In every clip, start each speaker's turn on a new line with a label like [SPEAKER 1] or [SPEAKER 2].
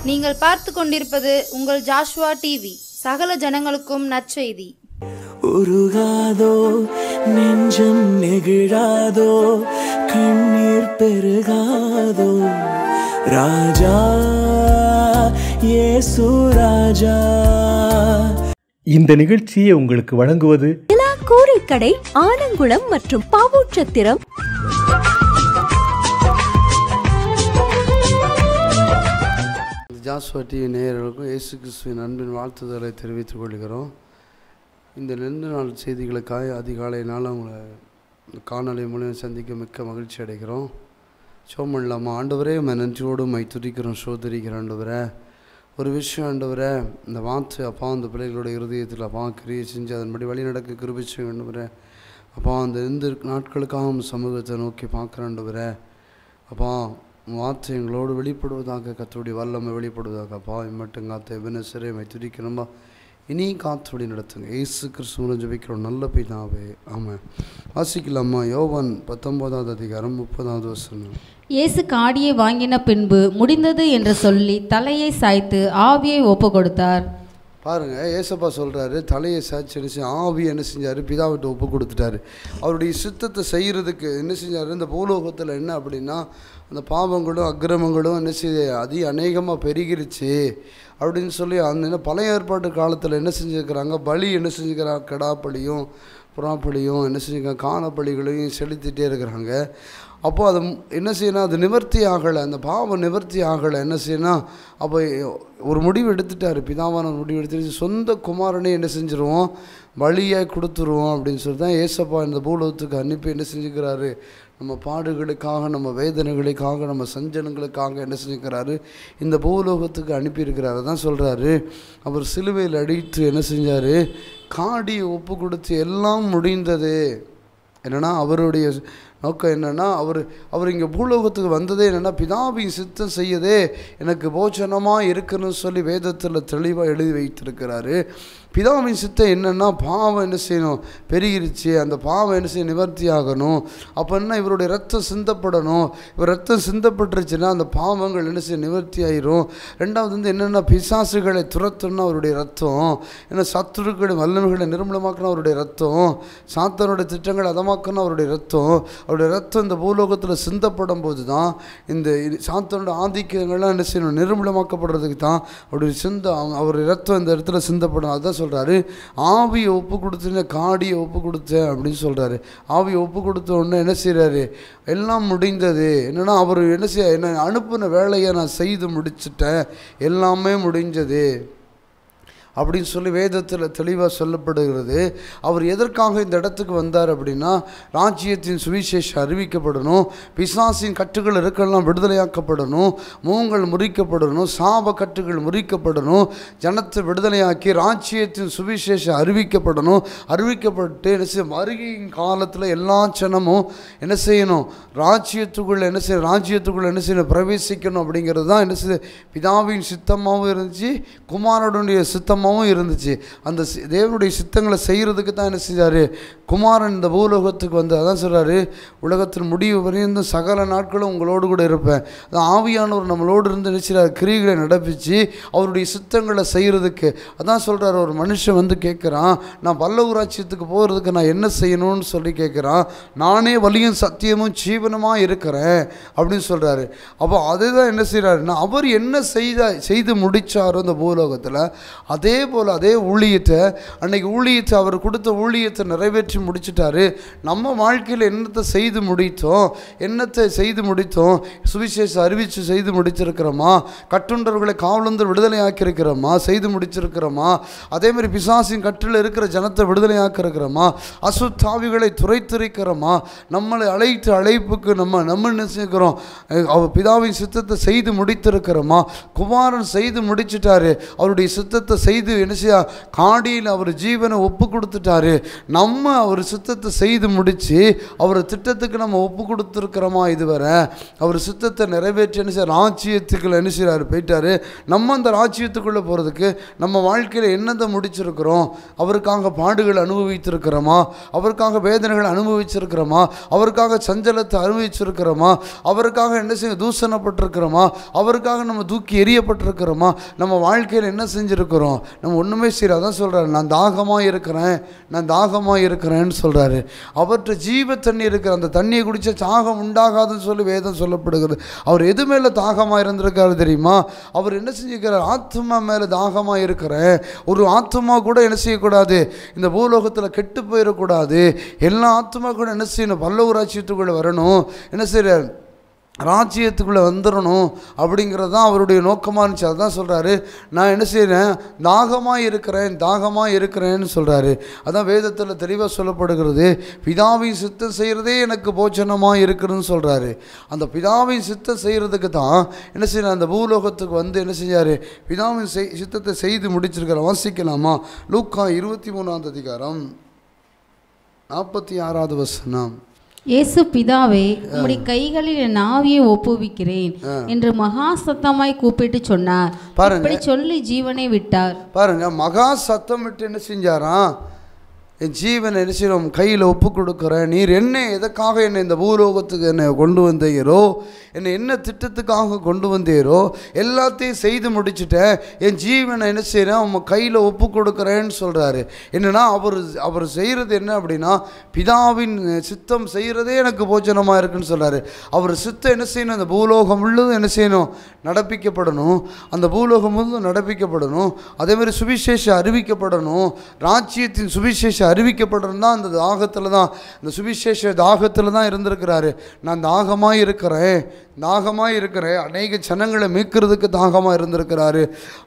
[SPEAKER 1] நீங்கள் பார்த்து கொண்டிருப்பது உங்கள் ஜாஷ்வா டிவி. சகல ஜனங்களுக்கும் நற்செய்தி.
[SPEAKER 2] உருகாதோ நெஞ்சம் நெகிழாதோ கண்ணீர் பெருகாதோ ராஜா இயேசு ராஜா.
[SPEAKER 3] இந்த நிகழ்ச்சியை உங்களுக்கு வழங்குவது
[SPEAKER 4] கூரைக்கடை, ஆனங்குளம் மற்றும் பாவூற்றத்திரம்.
[SPEAKER 5] ஜாஷ்வா டிவி நேயர்களுக்கும் இயேசு கிறிஸ்துவின் அன்பின் வாழ்த்துதலை தெரிவித்துக் கொள்கிறோம். இந்த 2 நாள் செய்திகளுக்காக அதிகாலையினால் உங்களை காணொலி மூலம் சந்திக்க மிக்க மகிழ்ச்சி அடைகிறோம். சோமல்லாமா ஆண்டவரே, நன்றியோடு துதிக்கிறோம், சோதரிக்கிறோம். ஆண்டவரே, ஒரு விஷயம் ஆண்டவரே, இந்த வார்த்தை அப்பா அந்த பிள்ளைகளோட இருதயத்தில் அப்பா கிரியை செஞ்சு அதன்படி வழி நடக்க கிருபை செய்ய ஆண்டவரே. அப்பா அந்த 2 நாட்களுக்காக சமூகத்தை நோக்கி பார்க்குறேன் ஆண்டவரே. அப்பா வார்த்தை எங்களோடு வெளிப்படுவதாக, கர்த்தருடைய வல்லமை வெளிப்படுவதாக. அப்பா இம்மட்டும் காத்த எபனேசரே துதிக்கிறோம்பா, இனி காத்தோடி நடத்துங்க. இயேசு கிறிஸ்துவின் ஜெபிக்கிறோம் நல்ல பிதாவே, ஆமாம். வாசிக்கலாமா? யோவான் 19வது அதிகாரம் 30வது வசனம்.
[SPEAKER 6] இயேசு காடியை வாங்கின பின்பு முடிந்தது என்று சொல்லி தலையை சாய்த்து ஆவியை ஒப்பு கொடுத்தார்.
[SPEAKER 5] பாருங்க, ஏசப்பா சொல்றாரு, தலையை சாய்ச்சி ஆவி என்ன செஞ்சாரு? பிதாவிட்ட ஒப்பு கொடுத்துட்டாரு. அவருடைய சித்தத்தை செய்யறதுக்கு என்ன செஞ்சாரு? இந்த பூலோகத்தில் என்ன அப்படின்னா, அந்த பாவங்களும் அக்கிரமங்களும் என்ன செய்ய அநேகமாக பெருகிருச்சு அப்படின்னு சொல்லி அந்த பழைய ஏற்பாட்டு காலத்தில் என்ன செஞ்சுருக்கிறாங்க? பலி என்ன செஞ்சுக்கிறாங்க? கடாப்பலியும் புறாப்பலியும் என்ன செஞ்சுக்கிறாங்க? காணப்பலிகளையும் செலுத்திகிட்டே இருக்கிறாங்க. அப்போது அது என்ன செய்யணும்? அது நிவர்த்தி ஆகலை, அந்த பாவம் நிவர்த்தி ஆகலை. என்ன செய்யணும்? அப்போ ஒரு முடிவு எடுத்துட்டார், பிதாவான ஒரு முடிவு எடுத்துட்டு சொந்த குமாரனே என்ன செஞ்சுருவோம்? பலியாக கொடுத்துருவோம் அப்படின்னு சொல்லி தான் ஏசப்பா இந்த பூலோகத்துக்கு அனுப்பி என்ன செஞ்சுக்கிறாரு? நம்ம பாடுகளுக்காக, நம்ம வேதனைகளுக்காக, நம்ம சஞ்சனங்களுக்காக என்ன செஞ்சுக்கிறாரு? இந்த பூலோகத்துக்கு அனுப்பியிருக்கிறாரு. தான் சொல்கிறாரு, அவர் சிலுவையில் அடித்து என்ன செஞ்சார்? காடியை ஒப்பு கொடுத்து எல்லாம் முடிந்தது. என்னென்னா அவருடைய நோக்கம் என்னென்னா, அவர் இங்கே பூலோகத்துக்கு வந்ததே என்னென்னா, பிதாவின் சித்தம் செய்யதே எனக்கு போஜனமாக இருக்குன்னு சொல்லி வேதத்தில் தெளிவாக எழுதி வைத்திருக்கிறாரு. பிதாவின் சித்தம் என்னென்னா, பாவம் என்ன செய்யணும்? பெருகிருச்சு, அந்த பாவம் என்ன செய்ய? நிவர்த்தி ஆகணும். அப்போ என்ன? இவருடைய ரத்தம் சிந்தப்படணும். இவர் ரத்தம் சிந்தப்பட்டுருச்சுன்னா அந்த பாவங்கள் என்ன செய்ய? நிவர்த்தி ஆயிரும். ரெண்டாவது என்னென்னா, பிசாசுகளை துரத்துன்னா அவருடைய ரத்தம், ஏன்னா சத்துருக்களை வல்லமைகளை நிர்மூலமாக்கணும் அவருடைய ரத்தம், சாத்தானுடைய திட்டங்களை அதமாக்கணும் அவருடைய ரத்தம். அவருடைய ரத்தம் இந்த பூலோகத்தில் சிந்தப்படும் போது தான் இந்த சாத்தானுடைய ஆதிக்கங்கள்லாம் என்ன செய்யணும்? நிர்மூலமாக்கப்படுறதுக்கு தான் அவருடைய ரத்தம் இந்த இடத்துல சிந்தப்படும். அதுதான் சொல்கிறாரு, ஆவியை ஒப்பு கொடுத்துன்னு காடியை ஒப்பு கொடுத்தேன் அப்படின்னு சொல்கிறாரு. ஆவியை ஒப்பு கொடுத்த உடனே என்ன செய்கிறாரு? எல்லாம் முடிந்தது. என்னென்னா அவர் என்ன செய்ய? என்ன அனுப்பின வேலையை நான் செய்து முடிச்சுட்டேன், எல்லாமே முடிஞ்சது அப்படின்னு சொல்லி வேதத்தில் தெளிவாக சொல்லப்படுகிறது. அவர் எதற்காக இந்த இடத்துக்கு வந்தார் அப்படின்னா, ராஜ்யத்தின் சுவிசேஷம் அறிவிக்கப்படணும், பிசாசின் கட்டுகள் இருக்கலாம் விடுதலையாக்கப்படணும், மூங்கள் முறிக்கப்படணும், சாப கட்டுகள் முறிக்கப்படணும், ஜனத்தை விடுதலையாக்கி ராஜ்யத்தின் சுவிசேஷம் அறிவிக்கப்படணும். அறிவிக்கப்பட்டு என்ன செய்ய? வருகையின் காலத்தில் எல்லா ஜனமும் என்ன செய்யணும்? ராஜ்யத்துக்குள்ளே என்ன செய்ய? ராஜ்யத்துக்குள்ளே என்ன செய்யணும்? பிரவேசிக்கணும். அப்படிங்கிறது தான் என்ன செய்ய? பிதாவின் சித்தமாகவும் இருந்துச்சு, குமாரனுடைய சித்தமாகவும் இருந்துச்சு. அந்த தேவனுடைய சித்தங்களை செய்கிறதுக்கு தான் என்ன செஞ்சார்? குமாரன் இந்த பூலோகத்துக்கு வந்து அதான் சொல்கிறாரு, உலகத்தின் முடிவு வரையும் சகல நாட்களும் உங்களோடு கூட இருப்பேன். அது ஆவியானவர் நம்மளோடு இருந்து நினைச்சார், கிரிகளை நடப்பிச்சு அவருடைய சித்தங்களை செய்கிறதுக்கு. அதான் சொல்கிறார், ஒரு மனுஷன் வந்து கேட்குறான், நான் பல்லவராட்சியத்துக்கு போகிறதுக்கு நான் என்ன செய்யணும்னு சொல்லி கேட்குறான். நானே வழியும் சத்தியமும் ஜீவனமாக இருக்கிறேன் அப்படின்னு சொல்கிறாரு. அப்போ அதே தான் என்ன செய்கிறாருன்னா, அவர் என்ன செய்து முடித்தாரோ இந்த பூலோகத்தில், அதே போல் அதே ஊழியத்தை அன்னைக்கு ஊழியத்தை அவர் கொடுத்த ஊழியத்தை நிறைவேற்றி முடிச்சுட்டாரு. நம்ம வாழ்க்கையில் என்னத்தை செய்து முடித்தோம்? சுவிசேஷம் அறிவித்து செய்து முடிச்சிருக்கிறோமா? கட்டுண்டவர்களை காவலந்தர் விடுதலை ஆக்கியிருக்கிறோமா? செய்து முடிச்சிருக்கிறோமா? அதேமாதிரி பிசாசின் கட்டில் இருக்கிற ஜனத்தை விடுதலை ஆக்கியிருக்கிறோமா? அசுத்தாவிகளை துரைத்திருக்கிறோமா? நம்மளை அழைப்புக்கு நம்ம நினைச்சிருக்கிறோம். அவர் பிதாவின் சித்தத்தை செய்து முடித்திருக்கிறோமா? குமாரன் செய்து முடிச்சிட்டாரு, அவருடைய சித்தத்தை செய்து செய்து என்ன செய்ய காடியில் அவர் ஜீவனை ஒப்பு கொடுத்துட்டாரு. நம்ம அவர் சித்தத்தை செய்து முடித்து அவர் திட்டத்துக்கு நம்ம ஒப்பு கொடுத்துருக்கிறோமா? இதுவரை அவர் சித்தத்தை நிறைவேற்றி என்ன செய்ய ராஜ்யத்துக்குள்ள என்ன செய்கிறாரு போயிட்டாரு. நம்ம அந்த ராஜ்யத்துக்குள்ளே போகிறதுக்கு நம்ம வாழ்க்கையில் என்னத்தை முடிச்சிருக்கிறோம்? அவருக்காக பாடுகள் அனுபவித்திருக்கிறோமா? அவருக்காக வேதனைகள் அனுபவிச்சிருக்கிறோமா? அவருக்காக சஞ்சலத்தை அனுபவிச்சிருக்கிறோமா? அவருக்காக என்ன செய்ய தூஷணப்பட்டிருக்கிறோமா? அவருக்காக நம்ம தூக்கி எறியப்பட்டிருக்கிறோமா? நம்ம வாழ்க்கையில் என்ன செஞ்சுருக்கிறோம்? நம்ம ஒன்றுமே சரி. அதான் சொல்கிறாரு, நான் தாகமாக இருக்கிறேன், நான் தாகமாக இருக்கிறேன்னு சொல்கிறாரு. அவற்றை ஜீவ தண்ணி இருக்கிற அந்த தண்ணியை குடித்தா தாகம் உண்டாகாதுன்னு சொல்லி வேதம் சொல்லப்படுகிறது. அவர் எது மேலே தாகமாக இருந்திருக்காரு தெரியுமா? அவர் என்ன செஞ்சுக்கிறார்? ஆத்மா மேலே தாகமாக இருக்கிறேன். ஒரு ஆத்மா கூட என்ன செய்யக்கூடாது, இந்த பூலோகத்தில் கெட்டு போயிடக்கூடாது. எல்லா ஆத்மா கூட என்ன செய்யணும்? பல்லவ ராஜ்யத்துக்குள்ளே வரணும். என்ன செய்கிறார்? ராஜ்யத்துக்குள்ளே வந்துடணும் அப்படிங்கிறது தான் அவருடைய நோக்கமாக இருந்துச்சு. அதுதான் சொல்கிறாரு, நான் என்ன செய்கிறேன்? தாகமாக இருக்கிறேன், தாகமாக இருக்கிறேன்னு சொல்கிறாரு. அதான் வேதத்தில் தெளிவாக சொல்லப்படுகிறது. பிதாவின் சித்தம் செய்கிறதே எனக்கு போஜனமாக இருக்குதுன்னு சொல்கிறாரு. அந்த பிதாவின் சித்தம் செய்கிறதுக்கு தான் என்ன செய்யணும்? அந்த பூலோகத்துக்கு வந்து என்ன செஞ்சார்? பிதாவின் சித்தத்தை செய்து முடிச்சிருக்கிற. வாசிக்கலாமா? லூக்கா 23ஆம் அதிகாரம் 46வது வசனம்.
[SPEAKER 6] இயேசு, பிதாவே, உம்முடைய கைகளில் என் ஆவியை ஒப்புவிக்கிறேன் என்று மகா சத்தமாய் கூப்பிட்டு சொன்னார். இப்படி சொல்லி ஜீவனை விட்டார்.
[SPEAKER 5] பாருங்க, மகா சத்தம் விட்டு என்ன செஞ்சாராம்? என் ஜீவனை என்ன செய்யணும்? கையில் ஒப்பு கொடுக்குறேன். நீர் என்ன எதற்காக என்னை இந்த பூலோகத்துக்கு என்னை கொண்டு வந்தீரோ, என்னை என்ன திட்டத்துக்காக கொண்டு வந்தீரோ எல்லாத்தையும் செய்து முடிச்சுட்டேன். என் ஜீவனை என்ன செய்கிறேன்? உங்கள் கையில் ஒப்பு கொடுக்குறேன்னு சொல்கிறாரு. என்னென்னா அவர் செய்கிறது என்ன அப்படின்னா, பிதாவின் சித்தம் செய்கிறதே எனக்கு போஜனமாக இருக்குன்னு சொல்கிறாரு. அவர் சித்தம் என்ன செய்யணும்? அந்த பூலோகம் முழுவதும் என்ன செய்யணும்? நடப்பிக்கப்படணும். அந்த பூலோகம் முழுவதும் நடப்பிக்கப்படணும். அதேமாதிரி சுவிசேஷம் அறிவிக்கப்படணும். ராஜ்யத்தின் சுவிசேஷம் அறிவிக்கப்படணும் தான் அந்த தாகத்தில் தான், இந்த சுவிசேஷ தாகத்தில் தான் இருந்திருக்கிறாரு. நான் தாகமாக இருக்கிறேன், தாகமாக இருக்கிறேன். அநேக ஜனங்களை மீட்கிறதுக்கு தாகமாக இருந்திருக்கிறாரு.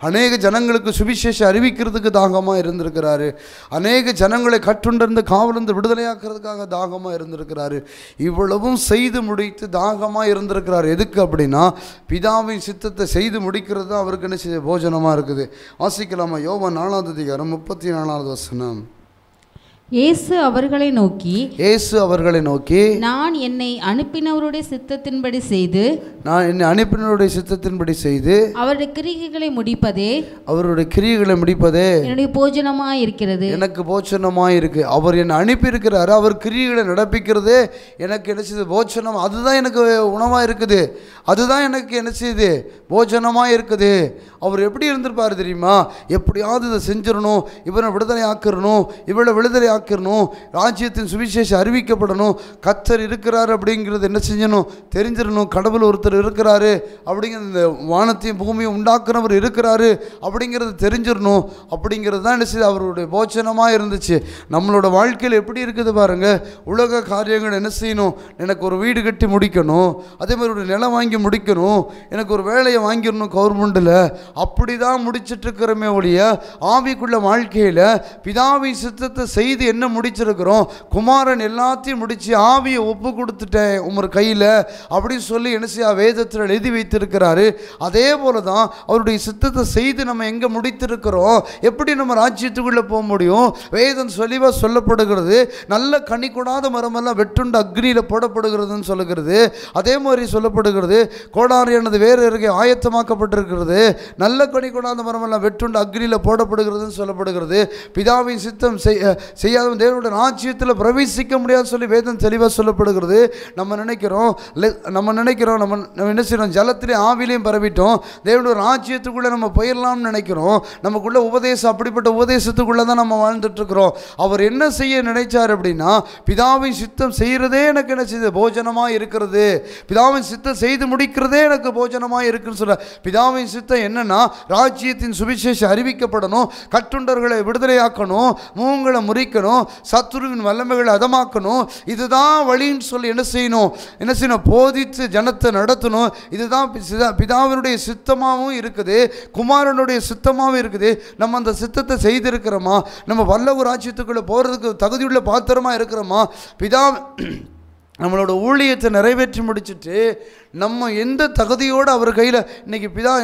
[SPEAKER 5] அநேக ஜனங்களுக்கு சுவிசேஷம் அறிவிக்கிறதுக்கு தாகமாக இருந்திருக்கிறாரு. அநேக ஜனங்களை கட்டுண்டிருந்து காவலிருந்து விடுதலையாக்குறதுக்காக தாகமாக இருந்திருக்கிறாரு. இவ்வளவும் செய்து முடித்து தாகமாக இருந்திருக்கிறார். எதுக்கு அப்படின்னா, பிதாவின் சித்தத்தை செய்து முடிக்கிறது தான் அவருக்கு என்ன செய்ய போஜனமாக இருக்குது. வாசிக்கலாமா? யோவான் 4ஆம் அதிகாரம் 34வது வசனம்.
[SPEAKER 6] இயேசு அவர்களை நோக்கி, நான் என்னை அனுப்பினவருடைய சித்தத்தின்படி செய்து அவருடைய கிரியைகளை முடிப்பதே என்னுடைய போஜனமாய் இருக்கிறது.
[SPEAKER 5] எனக்கு போஜனமாய் இருக்கு. அவர் என்னை அனுப்பியிருக்கிறாரு. அவர் கிரியைகளை நடப்பிக்கிறதே எனக்கு என்ன செய்யுது? போஜனம். அதுதான் எனக்கு உணவாக இருக்குது. அதுதான் எனக்கு என்ன செய்யுது? போஜனமாக இருக்குது. அவர் எப்படி இருந்திருப்பார் தெரியுமா? எப்படியாவது இதை செஞ்சிடணும், இவனை விடுதலை ஆக்கிடணும், இவளை விடுதலை ஆக்கிடணும், ராஜ்யத்தின் சுவிசேஷம் அறிவிக்கப்படணும், கர்த்தர் இருக்கிறார் அப்படிங்கிறது என்ன செஞ்சணும்? தெரிஞ்சிடணும். கடவுள் ஒருத்தர் இருக்கிறாரு அப்படிங்கிறது, இந்த வானத்தையும் பூமியை உண்டாக்குறவர் இருக்கிறாரு அப்படிங்கிறது தெரிஞ்சிடணும். அப்படிங்கிறது தான் என்ன செய்யுது? அவருடைய போஜனமாக இருந்துச்சு. நம்மளோட வாழ்க்கையில் எப்படி இருக்குது பாருங்கள். உலக காரியங்கள் என்ன செய்யணும்? எனக்கு ஒரு வீடு கட்டி முடிக்கணும், அதே மாதிரி ஒரு நிலம் வாங்கி முடிக்கணும், எனக்கு ஒரு வேலையை வாங்கிடணும் கவர்மெண்ட்டில். அப்படி தான் முடிச்சிட்ருக்கிறோமே ஒழிய ஆவிக்குள்ள வாழ்க்கையில் பிதாவின் சித்தத்தை செய்து என்ன முடிச்சிருக்கிறோம்? குமாரன் எல்லாத்தையும் முடித்து ஆவியை ஒப்பு கொடுத்துட்டேன் உமர் கையில் அப்படின்னு சொல்லி என்ன செய்ய வேதத்தில் எழுதி வைத்திருக்கிறாரு. அதே போல தான் அவருடைய சித்தத்தை செய்து நம்ம எங்கே முடித்திருக்கிறோம்? எப்படி நம்ம ராஜ்யத்துக்குள்ளே போக முடியும்? வேதம் தெளிவாக சொல்லப்படுகிறது. நல்ல கனி கொடாத மரமெல்லாம் வெட்டுண்டு அக்னியில் போடப்படுகிறதுன்னு சொல்லுகிறது. அதே மாதிரி சொல்லப்படுகிறது, கோடாரியானது வேறு அருகே ஆயத்தமாக்கப்பட்டிருக்கிறது. நல்ல கனி கொடாத மரமெல்லாம் வெட்டுண்டு அக்னியில் போடப்படுகிறதுன்னு சொல்லப்படுகிறது. பிதாவின் சித்தம் செய்யாத தேவனுடைய ராஜ்யத்தில் பிரவேசிக்க முடியாது சொல்லி வேதம் தெளிவாக சொல்லப்படுகிறது. நம்ம நினைக்கிறோம் நம்ம என்ன செய்யறோம்? ஜலத்திலே ஆவிலையும் பரவிட்டோம், தேவனுடைய ராஜ்யத்துக்குள்ளே நம்ம போயிடலாம்னு நினைக்கிறோம். நமக்குள்ள உபதேசம் அப்படிப்பட்ட உபதேசத்துக்குள்ளே தான் நம்ம வாழ்ந்துட்டு இருக்கிறோம். அவர் என்ன செய்ய நினைச்சார் அப்படின்னா, பிதாவின் சித்தம் செய்கிறதே எனக்கு என்ன செய்யுது? போஜனமாக இருக்கிறது. பிதாவின் சித்தம் செய்து முடிக்கிறதே எனக்கு போஜனமாக இருக்குன்னு சொல்ல. பிதாவின் சித்தம் என்னன்னா, ராஜ்யத்தின் சுவிசேஷம் அறிவிக்கப்படணும், கட்டுண்டர்களை விடுதலையாக்கணும், மூங்களை முறிக்கணும், சத்துருவின் வல்லமைகளை அதமாக்கணும். இதுதான் வழின்னு சொல்லி என்ன செய்யணும்? போதித்து ஜனத்தை நடத்தணும். இதுதான் பிதாவினுடைய சித்தமாகவும் இருக்குது, குமாரனுடைய சித்தமாகவும் இருக்குது. நம்ம அந்த சித்தத்தை செய்திருக்கிறோமா? நம்ம வல்லவ ராஜ்யத்துக்குள்ளே போகிறதுக்கு தகுதியுள்ள பாத்திரமாக இருக்கிறோமா? நம்மளோட ஊழியத்தை நிறைவேற்றி முடிச்சுட்டு நம்ம எந்த தகுதியோடு அவர் கையில் இன்றைக்கி பிதா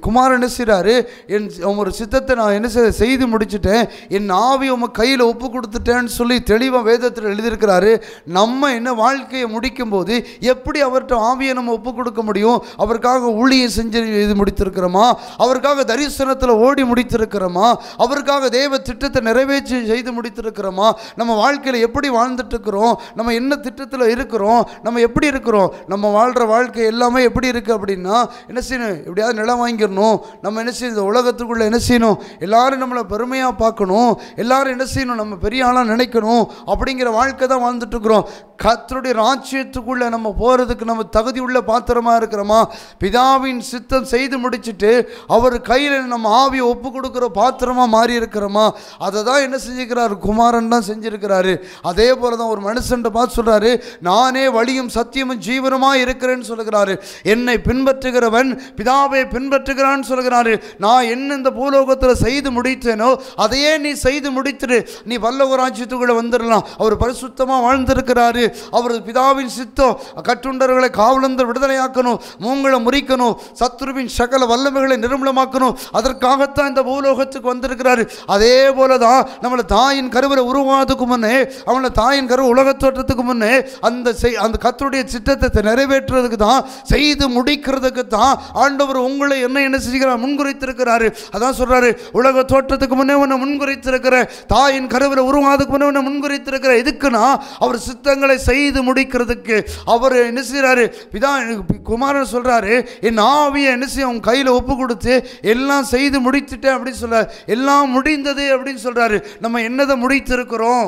[SPEAKER 5] குமாரன் என்ன செய்கிறாரு, என் ஒரு சித்தத்தை நான் என்ன செய்து முடிச்சுட்டேன், என் ஆவி உங்கள் கையில் ஒப்பு கொடுத்துட்டேன்னு சொல்லி தெளிவாக வேதத்தில் எழுதியிருக்கிறாரு. நம்ம என்ன வாழ்க்கையை முடிக்கும்போது எப்படி அவர்கிட்ட ஆவியை நம்ம ஒப்பு கொடுக்க முடியும்? அவருக்காக ஊழியம் செஞ்சு இது முடித்திருக்கிறோமா? அவருக்காக தரிசனத்தில் ஓடி முடித்திருக்கிறோமா? அவருக்காக தேவ திட்டத்தை நிறைவேற்றி செய்து முடித்திருக்கிறோமா? நம்ம வாழ்க்கையில் எப்படி வாழ்ந்துட்டு இருக்கிறோம்? நம்ம என்ன திட்டத்தில் இருக்கிறோம்? நம்ம எப்படி இருக்கிறோம்? நம்ம வாழ்கிற வாழ்க்கை எல்லாமே எப்படி இருக்குது அப்படின்னா என்ன செய்யணும்? எப்படியாவது நிலம் வாங்கிடணும். நம்ம என்ன செய்யணும்? இந்த உலகத்துக்குள்ளே என்ன செய்யணும்? எல்லாரும் நம்மளை பெருமையாக பார்க்கணும். எல்லாரும் என்ன செய்யணும்? நம்ம பெரிய ஆளாக நினைக்கணும். அப்படிங்கிற வாழ்க்கை தான் வாழ்ந்துட்டு இருக்கிறோம். கர்த்தருடைய ராஜ்யத்துக்குள்ளே நம்ம போகிறதுக்கு நம்ம தகுதி உள்ள பாத்திரமாக இருக்கிறோமா? பிதாவின் சித்தம் செய்து முடிச்சுட்டு அவர் கையில் நம்ம ஆவியை ஒப்பு கொடுக்குற பாத்திரமாக மாறி இருக்கிறோமா? அதை தான் என்ன செஞ்சுக்கிறாரு? குமாரன் தான் செஞ்சுருக்கிறாரு. அதே போல தான் ஒரு மனுஷன் பார்த்து சொல்கிறாரு, நானே வழியும் சத்தியமும் ஜீவனமாக இருக்கிறேன்னு சொல்லுகிறாரு. என்னை பின்பற்றுகிறவன் பிதாவை பின்பற்றுகிறான்னு சொல்லுகிறாரு. நான் என்ன இந்த பூலோகத்தில் செய்து முடித்தேனோ அதையே நீ செய்து முடித்துடு, நீ பரலோக ராஜ்யத்துக்குள்ளே வந்துடலாம். அவர் பரிசுத்தமாக வாழ்ந்திருக்கிறாரு. அவர் பிதாவின் சித்தம் கட்டுண்டவர்களை காவலந்தர் விடுதலையாக்கணும், மூங்களை முறிக்கணும், சத்துருவின் சகல வல்லமைகளை நிர்மூலமாக்கணும். அதற்காகத்தான் இந்த பூலோகத்துக்கு வந்திருக்கிறாரு. அதே போல தான் நம்மளை தாயின் கருவில் உருவாதுக்கு முன்னே, அவனை தாயின் கருவு உலக தோற்றத்துக்கு முன்னே அந்த கர்த்தருடைய சித்தத்தை நிறைவேற்றுறதுக்கு தான், செய்து முடிக்கிறதுக்கு தான் ஆண்டவர் உங்களை என்ன செய்கிறார்? முன்குறித்திருக்கிறாரு. அதான் சொல்றாரு, உலக தோற்றத்துக்கு முன்னே உன்னை முன்குறித்திருக்கிற, தாயின் கருவில் உருவாதுக்கு முன்னே உன்னை முன்குறித்திருக்கிற. எதுக்குன்னா அவர் சித்தங்களை செய்து முடிக்கிறதுக்கு. அவர் என்ன செய்யறாரு? பிதா குமாரன் சொல்றாரு, என் ஆவியை என்ன செய்ய உன் கையில் ஒப்பு கொடுத்து எல்லாம் செய்து முடித்துட்டேன் அப்படின்னு சொல்றாரு. எல்லாம் முடிந்தது அப்படின்னு சொல்றாரு. நம்ம என்னதை முடித்திருக்கிறோம்?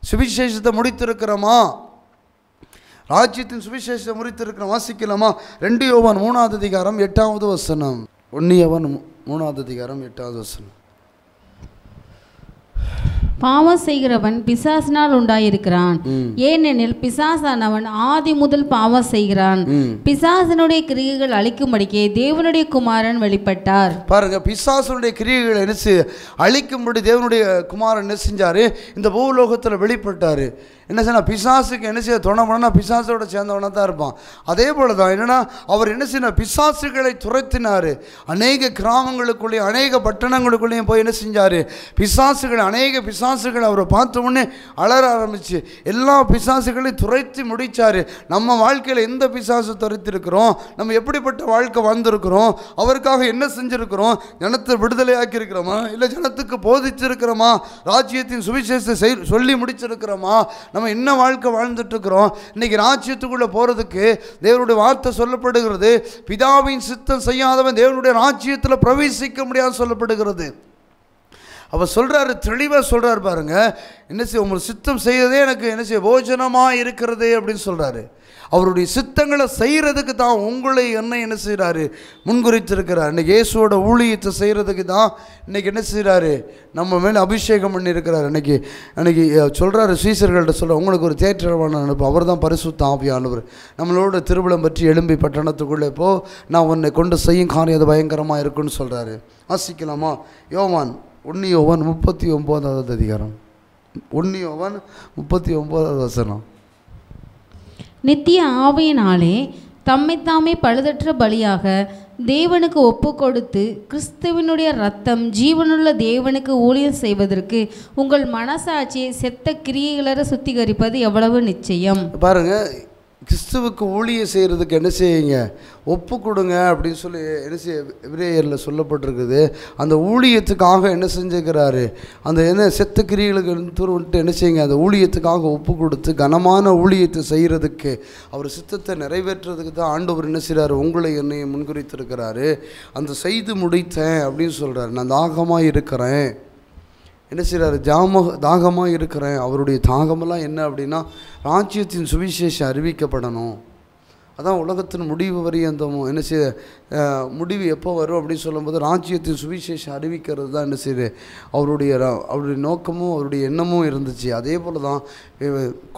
[SPEAKER 5] சுவிசேஷத்தை முடித்திருக்கிறோமா? ராஜ்யத்தின் சுவிசேஷத்தை முடித்திருக்கிறோம். வாசிக்கலாமா? 2 யோவான் 3வது அதிகாரம் 8வது வசனம். 1 யோவான் 3வது அதிகாரம் 8வது வசனம்.
[SPEAKER 6] பாவம் செய்கிறவன் பிசாசினால் உண்டாயிருக்கிறான், ஏனெனில் பிசாசானவன் ஆதி முதல் பாவம் செய்கிறான். பிசாசனுடைய கிரியைகள் அழிக்கும்படிக்கே தேவனுடைய குமாரன் வெளிப்பட்டார்.
[SPEAKER 5] பாருங்க, பிசாசனுடைய கிரியைகளை என்ன அழிக்கும்படி தேவனுடைய குமாரன் என்ன செஞ்சாரு? இந்த பூலோகத்தில் வெளிப்பட்டாரு. என்ன செய்யணும்? பிசாசுக்கு என்ன செய்ய துணை பண்ணா பிசாசோட சேர்ந்தவனாக தான் இருப்பான். அதே போல தான் என்னன்னா அவர் என்ன செய்யணும்? பிசாசுகளை துரத்தினார். அநேக கிராமங்களுக்குள்ளேயும் அநேக பட்டணங்களுக்குள்ளேயும் போய் என்ன செஞ்சார்? அநேக பிசாசுகளை அவரை பார்த்த உடனே அலற ஆரம்பிச்சு எல்லா பிசாசுகளையும் துரைத்து முடித்தார். நம்ம வாழ்க்கையில் எந்த பிசாசு துரைத்திருக்கிறோம்? நம்ம எப்படிப்பட்ட வாழ்க்கை வாழ்ந்திருக்கிறோம்? அவருக்காக என்ன செஞ்சுருக்கிறோம்? ஜனத்தை விடுதலையாக்கி இருக்கிறோமா? இல்லை ஜனத்துக்கு போதிச்சிருக்கிறோமா? ராஜ்யத்தின் சுவிசேஷத்தை சொல்லி முடிச்சிருக்கிறோமா? நம்ம என்ன வாழ்க்கை வாழ்ந்துட்டு இருக்கிறோம்? இன்னைக்கு ராஜ்யத்துக்குள்ளே போகிறதுக்கு தேவனுடைய வார்த்தை சொல்லப்படுகிறது, பிதாவின் சித்தம் செய்யாதவன் தேவனுடைய ராஜ்யத்தில் பிரவேசிக்க முடியாது சொல்லப்படுகிறது. அவர் சொல்கிறாரு, தெளிவாக சொல்கிறார் பாருங்க, என்ன செய்ய உங்கள் சித்தம் செய்யறதே எனக்கு என்ன செய்ய போஜனமாக இருக்கிறதே அப்படின்னு சொல்கிறாரு. அவருடைய சித்தங்களை செய்கிறதுக்கு தான் உங்களை என்ன செய்கிறாரு? முன்குறித்திருக்கிறார். இன்றைக்கி இயேசுவோட ஊழியத்தை செய்கிறதுக்கு தான் இன்றைக்கி என்ன செய்கிறாரு? நம்ம மேலே அபிஷேகம் பண்ணியிருக்கிறார். அன்றைக்கி சொல்கிறாரு சீசர்கள்ட்ட சொல்கிற, உங்களுக்கு ஒரு தேற்றவான அனுப்பு, அவர் தான் பரிசுத்த ஆவியானவர். நம்மளோட திருவிழம் பற்றி எழும்பி பட்டணத்துக்குள்ளே போ, நான் உன்னை கொண்டு செய்யும் காரியம் அது பயங்கரமாக இருக்குன்னு சொல்கிறாரு. வாசிக்கலாமா? யோவான் 1 யோவான் 39வது அதிகாரம் 1 யோவான் 39வது வசனம்.
[SPEAKER 6] நித்திய ஆவியினாலே தம்மைத்தாமே பழுதற்ற பலியாக தேவனுக்கு ஒப்பு கொடுத்து கிறிஸ்துவினுடைய இரத்தம் ஜீவனுள்ள தேவனுக்கு ஊழியம் செய்வதற்கு உங்கள் மனசாட்சியை செத்த கிரியைகளற சுத்திகரிப்பது எவ்வளவு நிச்சயம்.
[SPEAKER 5] பாருங்க, கிறிஸ்துவுக்கு ஊழியம் செய்கிறதுக்கு என்ன செய்யுங்க? ஒப்பு கொடுங்க அப்படின்னு சொல்லி என்ன செய்ய எபிரேயரில் சொல்லப்பட்டிருக்குது. அந்த ஊழியத்துக்காக என்ன செஞ்சுக்கிறாரு? அந்த என்ன செத்த கிரியைகளுக்கு விட்டு என்ன செய்யுங்க? அந்த ஊழியத்துக்காக ஒப்பு கொடுத்து கனமான ஊழியத்தை செய்கிறதுக்கு, அவர் சித்தத்தை நிறைவேற்றுறதுக்கு தான் ஆண்டவர் என்ன செய்கிறாரு? உங்களை என்னையும் முன்குறித்திருக்கிறாரு. அந்த செய்து முடித்தேன் அப்படின்னு சொல்கிறார். நான் தாகமாக இருக்கிறேன். என்ன செய்கிறாரு? தாகமாக இருக்கிறேன். அவருடைய தாகமெல்லாம் என்ன அப்படின்னா ராஜ்யத்தின் சுவிசேஷம் அறிவிக்கப்படணும். அதான் உலகத்தின் முடிவு வரையந்தமும் என்ன செய்ய முடிவு எப்போ வரும் அப்படின்னு சொல்லும்போது ராஜ்யத்தின் சுவிசேஷம் அறிவிக்கிறது தான் என்ன செய்யுது? அவருடைய நோக்கமும் அவருடைய எண்ணமும் இருந்துச்சு. அதே போல் தான்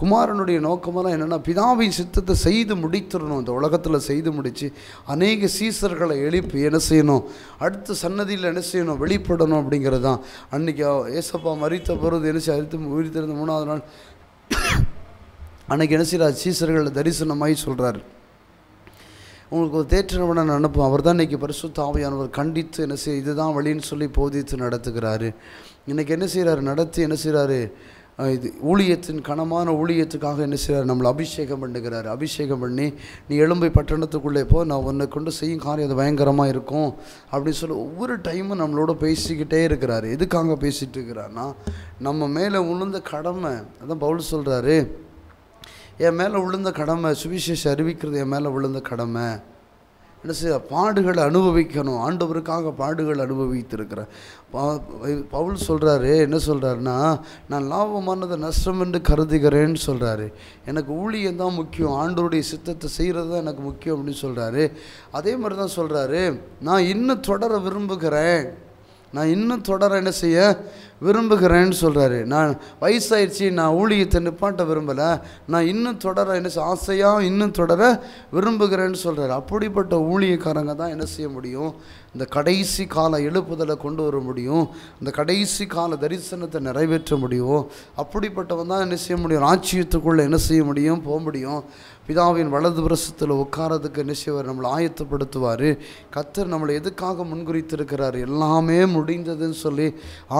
[SPEAKER 5] குமாரனுடைய நோக்கமெல்லாம் என்னென்னா பிதாவின் சித்தத்தை செய்து முடித்துடணும். இந்த உலகத்தில் செய்து முடித்து அநேக சீசர்களை எழுப்பி என்ன செய்யணும்? அடுத்த சன்னதியில் என்ன செய்யணும்? வெளிப்படணும் அப்படிங்கிறது தான். அன்றைக்கி ஏசப்பா மரித்த பொழுது என்ன செய்ய உயிர்த்திருந்த 3வது நாள் அன்றைக்கி என்ன செய்கிறார்? சீசர்களை தரிசனமாகி சொல்கிறார், உங்களுக்கு ஒரு தேற்றவனை நான் அனுப்பும். அவர் தான் இன்றைக்கி பரிசுத்த ஆவியானவர் கண்டித்து என்ன செய்ய இதுதான் வழின்னு சொல்லி போதித்து நடத்துகிறாரு. இன்றைக்கி என்ன செய்கிறாரு, நடத்தி என்ன செய்கிறாரு, இது ஊழியத்தின் கனமான ஊழியத்துக்காக என்ன செய்கிறார், நம்மளை அபிஷேகம் பண்ணுகிறார். அபிஷேகம் பண்ணி நீ எழும்பை பட்டணத்துக்குள்ளே போ, நான் உன்னை கொண்டு செய்யும் காரியம் அது பயங்கரமாக இருக்கும் அப்படின்னு சொல்லி ஒவ்வொரு டைமும் நம்மளோட பேசிக்கிட்டே இருக்கிறாரு. எதுக்காக பேசிகிட்டு இருக்கிறாருன்னா, நம்ம மேலே விழுந்த கடமை. அதான் பவுல் சொல்கிறாரு, என் மேலே விழுந்த கடமை சுவிசேஷம் அறிவிக்கிறது, என் மேலே விழுந்த கடமை. என்ன செய்ய, பாடுகளை அனுபவிக்கணும். ஆண்டவருக்காக பாடுகள் அனுபவித்திருக்கிறேன். பவுல் சொல்கிறாரு, என்ன சொல்கிறாருன்னா, நான் லாபமானதை நஷ்டம் என்று கருதுகிறேன்னு சொல்கிறாரு. எனக்கு ஊழியம் தான் முக்கியம், ஆண்டவருடைய சித்தத்தை செய்கிறது தான் எனக்கு முக்கியம் அப்படின்னு சொல்கிறாரு. அதே மாதிரி தான் சொல்கிறாரு, நான் இன்னும் தொடர விரும்புகிறேன், நான் இன்னும் தொடர என்ன செய்ய விரும்புகிறேன்னு சொல்கிறாரு. நான் வயசாயிடுச்சு, நான் ஊழியத்தை நிப்பாட்ட விரும்பலை, நான் இன்னும் தொடர என்ன ஆசையாக இன்னும் தொடர விரும்புகிறேன்னு சொல்கிறாரு. அப்படிப்பட்ட ஊழியக்காரங்க தான் என்ன செய்ய முடியும், இந்த கடைசி கால எழுப்புதலை கொண்டு வர முடியும், இந்த கடைசி கால தரிசனத்தை நிறைவேற்ற முடியும். அப்படிப்பட்டவன் தான் என்ன செய்ய முடியும், ராஜ்யத்துக்குள்ளே என்ன செய்ய முடியும், போக முடியும். பிதாவின் வலது பிரசத்தில் உட்காரதுக்கு என்ன செய்வார், நம்மளை ஆயத்தப்படுத்துவார். கர்த்தர் நம்மளை எதுக்காக முன்குறித்திருக்கிறார், எல்லாமே முடிந்ததுன்னு சொல்லி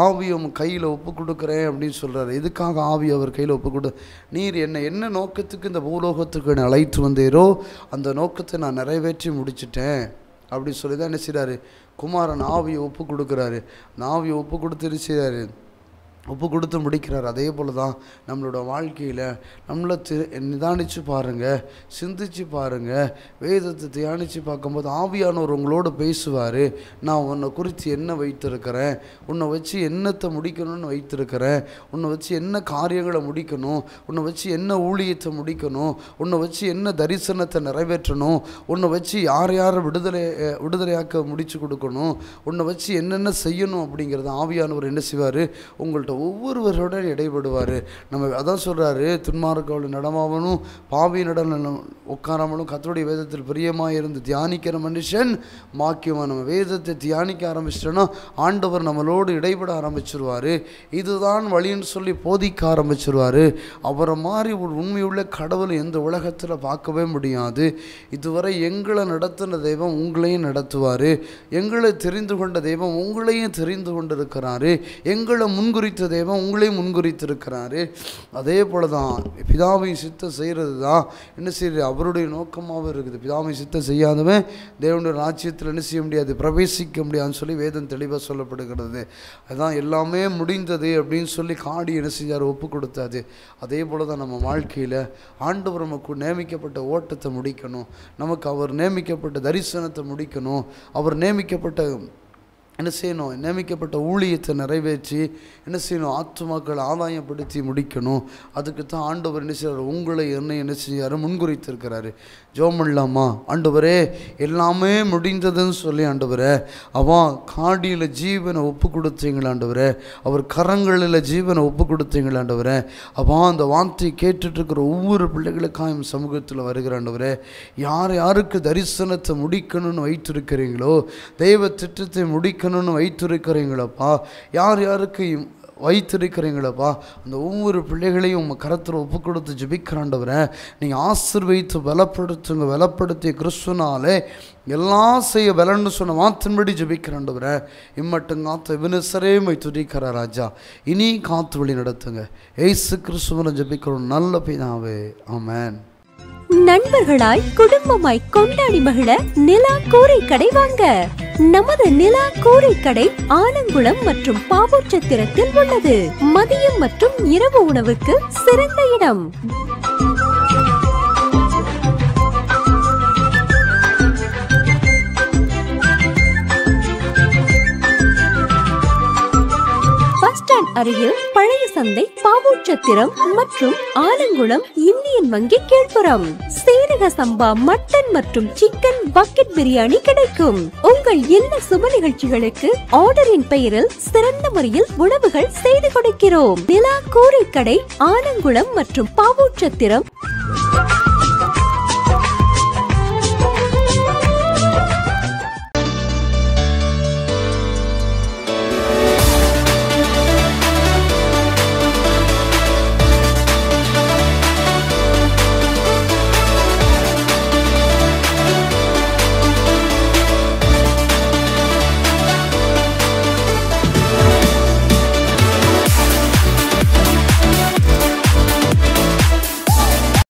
[SPEAKER 5] ஆவியை கையில் ஒப்பு கொடுக்குறேன் அப்படின்னு சொல்கிறார். எதுக்காக ஆவி அவர் கையில் ஒப்பு கொடு, நீர் என்ன நோக்கத்துக்கு இந்த பூலோகத்துக்கு என்னை அழைத்து வந்தீரோ அந்த நோக்கத்தை நான் நிறைவேற்றி முடிச்சிட்டேன் அப்படின்னு சொல்லி தான் என்ன செய்கிறாரு, குமாரன் ஆவியை ஒப்பு கொடுக்குறாரு. அந்த ஆவியை ஒப்பு கொடுத்து செய்கிறாரு, ஒப்பு கொடுத்து முடிக்கிறார். அதே போல் தான் நம்மளோட வாழ்க்கையில் நம்மளை நிதானித்து பாருங்கள், சிந்திச்சு பாருங்கள், வேதத்தை தியானித்து பார்க்கும்போது ஆவியானவர் உங்களோட பேசுவார். நான் உன்னை குறித்து என்ன வைத்திருக்கிறேன், உன்னை வச்சு என்னத்தை முடிக்கணும்னு வைத்திருக்கிறேன், உன்னை வச்சு என்ன காரியங்களை முடிக்கணும், உன்னை வச்சு என்ன ஊழியத்தை முடிக்கணும், உன்னை வச்சு என்ன தரிசனத்தை நிறைவேற்றணும், உன்னை வச்சு யார் யாரை விடுதலையாக்க முடிச்சு கொடுக்கணும், உன்னை வச்சு என்னென்ன செய்யணும் அப்படிங்கிறத ஆவியானவர் என்ன செய்வார், உங்கள்கிட்ட ஒவ்வொருவரோட இடைபடுவார். நம்ம அதான் சொல்கிறாரு, துன்மார்க்கோடு நடமாவனும் பாவி நடன் உட்காராமலும் கர்த்தருடைய வேதத்தில் பிரியமாக இருந்து தியானிக்கிற மனுஷன் மாக்கியமாக. நம்ம வேதத்தை தியானிக்க ஆரம்பிச்சிட்டோன்னா ஆண்டவர் நம்மளோடு இடைபட ஆரம்பிச்சிருவார். இதுதான் வழின்னு சொல்லி போதிக்க ஆரம்பிச்சிருவார். அவரை மாதிரி ஒரு உண்மையுள்ள கடவுள் எந்த உலகத்தில் பார்க்கவே முடியாது. இதுவரை எங்களை நடத்தின தெய்வம் உங்களையும் நடத்துவார், எங்களை தெரிந்து கொண்ட தெய்வம் உங்களையும் தெரிந்து கொண்டிருக்கிறாரு, எங்களை முன்குறித்த தெய்வம் உங்களையும் முன்குறித்திருக்கிறாரு. அதே போல தான் பிதாவின் சித்தம் செய்கிறது தான் என்ன செய்யுது, அவருடைய நோக்கமாகவும் இருக்குது. பிதாவின் சித்தம் செய்யாதவன் தேவனுடைய ராஜ்யத்தில் என்ன செய்ய முடியாது, பிரவேசிக்க முடியாதுன்னு சொல்லி வேதம் தெளிவாக சொல்லப்படுகிறது. அதுதான் எல்லாமே முடிந்தது அப்படின்னு சொல்லி காடி என்ன செஞ்சார், ஒப்பு கொடுத்தாது. அதே போல தான் நம்ம வாழ்க்கையில் ஆண்டவர் நமக்கு நியமிக்கப்பட்ட ஓட்டத்தை முடிக்கணும், நமக்கு அவர் நியமிக்கப்பட்ட தரிசனத்தை முடிக்கணும், அவர் நியமிக்கப்பட்ட என்ன செய்யணும், நியமிக்கப்பட்ட ஊழியத்தை நிறைவேற்றி என்ன செய்யணும், ஆத்துமாக்களை ஆதாயப்படுத்தி முடிக்கணும். அதுக்கு தான் ஆண்டவர் என்ன செய்கிறார், உங்களை என்ன செய்யார், முன்குறித்திருக்கிறாரு. ஜெபம் பண்ணலாமா? ஆண்டவரே எல்லாமே முடிந்ததுன்னு சொல்லி ஆண்டவரே அவன் காடியில் ஜீவனை ஒப்பு கொடுத்தீங்களா ஆண்டவரே, அவர் கரங்களில் ஜீவனை ஒப்பு கொடுத்தீங்களா ஆண்டவரே. அவன் அந்த வார்த்தையை கேட்டுட்ருக்கிற ஒவ்வொரு பிள்ளைகளுக்காக சமூகத்தில் வருகிற ஆண்டவரே, யார் யாருக்கு தரிசனத்தை முடிக்கணும்னு வைத்திருக்கிறீங்களோ, தெய்வ திட்டத்தை முடிக்கணும்னு வைத்திருக்கிறீங்களப்பா, யார் யாருக்கு வைத்திருக்கிறீங்களப்பா, அந்த ஒவ்வொரு பிள்ளைகளையும் உங்கள் கரத்தில் ஒப்பு கொடுத்து ஜெபிக்கிறாண்டவரை நீங்கள் ஆசீர்வதித்து பலப்படுத்திய கிறிஸ்துனாலே எல்லாம் செய்ய பலன்னு சொன்ன வார்த்தையின்படி ஜெபிக்கிறாண்டவரை இம்மட்டும் காத்து வினசரேமை துதிக்கிற ராஜா, இனி காத்து வழி நடத்துங்க. ஏசு கிறிஸ்துவனை ஜெபிக்கிறோம் நல்ல பிதாவே, ஆமென்.
[SPEAKER 4] நண்பர்களாய் குடும்பமாய் கொண்டாடி மகிழ நிலா கூரை கடை வாங்க. நமது நிலா கூரை கடை ஆலங்குளம் மற்றும் பாவூர்சத்திரத்தில் உள்ளது. மதியம் மற்றும் இரவு உணவுக்கு சிறந்த இடம். அருகில் பழைய சந்தை, பாவூர்சத்திரம் மற்றும் ஆலங்குளம் இந்தியன் வங்கி கீழ்ப்புறம். சீரக சம்பா மட்டன் மற்றும் சிக்கன் பக்கெட் பிரியாணி கிடைக்கும். உங்கள் எல்லா சுப நிகழ்ச்சிகளுக்கு ஆர்டரின் பெயரில் சிறந்த முறையில் உணவுகள் செய்து கொடுக்கிறோம். நிலா கூரை கடை ஆலங்குளம் மற்றும் பாவூர்சத்திரம்.